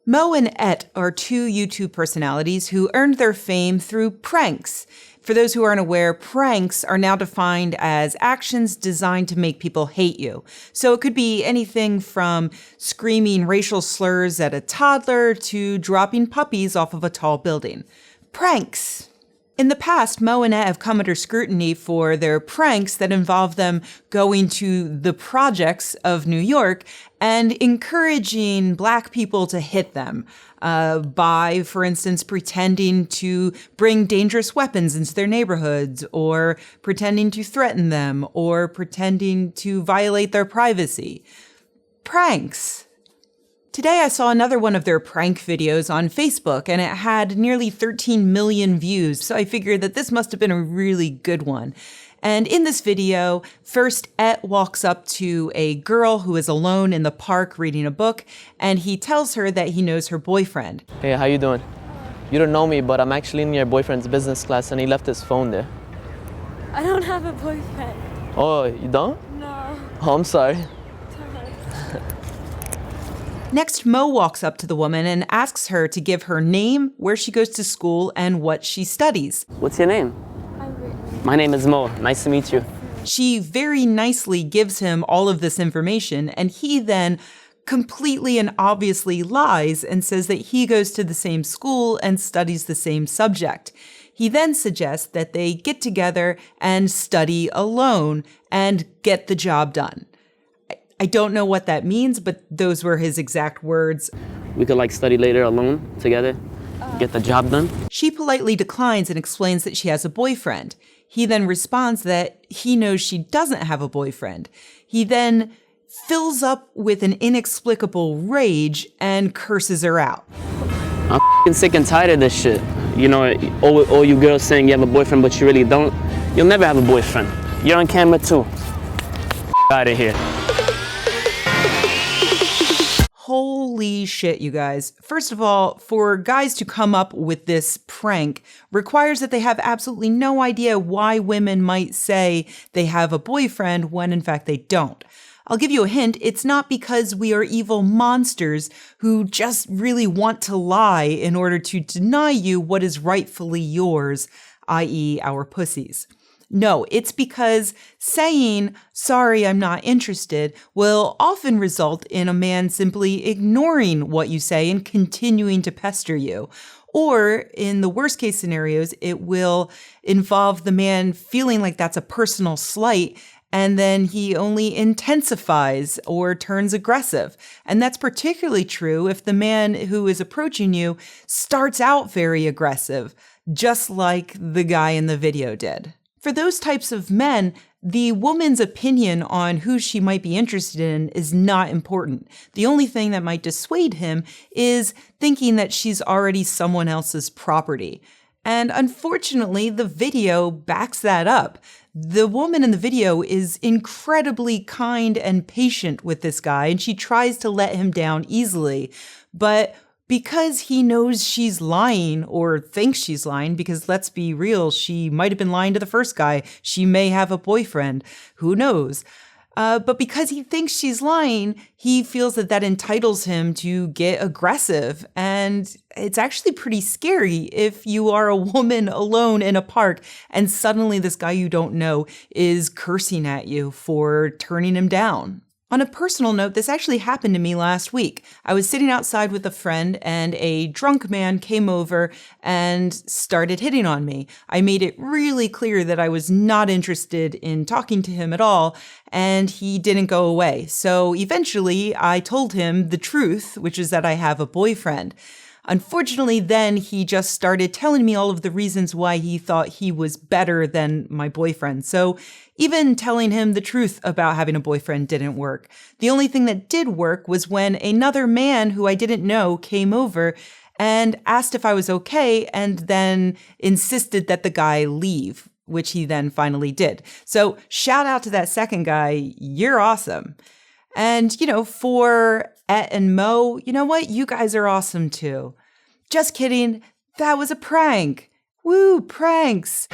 Mo and Et are two YouTube personalities who earned their fame through pranks. For those who aren't aware, pranks are now defined as actions designed to make people hate you. So it could be anything from screaming racial slurs at a toddler to dropping puppies off of a tall building. Pranks. In the past, Mo and Et have come under scrutiny for their pranks that involve them going to the projects of New York and encouraging Black people to hit them by, for instance, pretending to bring dangerous weapons into their neighborhoods, or pretending to threaten them, or pretending to violate their privacy. Pranks. Today I saw another one of their prank videos on Facebook, and it had nearly 13 million views, so I figured that this must have been a really good one. And in this video, first Et walks up to a girl who is alone in the park reading a book, and he tells her that he knows her boyfriend. Hey, how you doing? You don't know me, but I'm actually in your boyfriend's business class, and he left his phone there. I don't have a boyfriend. Oh, you don't? No. Oh, I'm sorry. Next, Mo walks up to the woman and asks her to give her name, where she goes to school, and what she studies. What's your name? I'm Brittany. My name is Mo. Nice to meet you. She very nicely gives him all of this information, and he then completely and obviously lies and says that he goes to the same school and studies the same subject. He then suggests that they get together and study alone and get the job done. I don't know what that means, but those were his exact words. We could study later alone together, get the job done. She politely declines and explains that she has a boyfriend. He then responds that he knows she doesn't have a boyfriend. He then fills up with an inexplicable rage and curses her out. I'm f***ing sick and tired of this shit. You know, all you girls saying you have a boyfriend, but you really don't. You'll never have a boyfriend. You're on camera too. Out of here. Holy shit, you guys. First of all, for guys to come up with this prank requires that they have absolutely no idea why women might say they have a boyfriend when in fact they don't. I'll give you a hint. It's not because we are evil monsters who just really want to lie in order to deny you what is rightfully yours, i.e. our pussies. No, it's because saying, sorry, I'm not interested, will often result in a man simply ignoring what you say and continuing to pester you. Or in the worst case scenarios, it will involve the man feeling like that's a personal slight, and then he only intensifies or turns aggressive. And that's particularly true if the man who is approaching you starts out very aggressive, just like the guy in the video did. For those types of men, the woman's opinion on who she might be interested in is not important. The only thing that might dissuade him is thinking that she's already someone else's property. And unfortunately, the video backs that up. The woman in the video is incredibly kind and patient with this guy, and she tries to let him down easily. But because he knows she's lying, or thinks she's lying, because let's be real, she might have been lying to the first guy. She may have a boyfriend. Who knows? But because he thinks she's lying, he feels that that entitles him to get aggressive. And it's actually pretty scary if you are a woman alone in a park and suddenly this guy you don't know is cursing at you for turning him down. On a personal note, this actually happened to me last week. I was sitting outside with a friend and a drunk man came over and started hitting on me. I made it really clear that I was not interested in talking to him at all, and he didn't go away. So eventually I told him the truth, which is that I have a boyfriend. Unfortunately, then he just started telling me all of the reasons why he thought he was better than my boyfriend. So even telling him the truth about having a boyfriend didn't work. The only thing that did work was when another man who I didn't know came over and asked if I was okay and then insisted that the guy leave, which he then finally did. So shout out to that second guy. You're awesome. And, for Et and Mo, you know what? You guys are awesome too. Just kidding. That was a prank. Woo, pranks.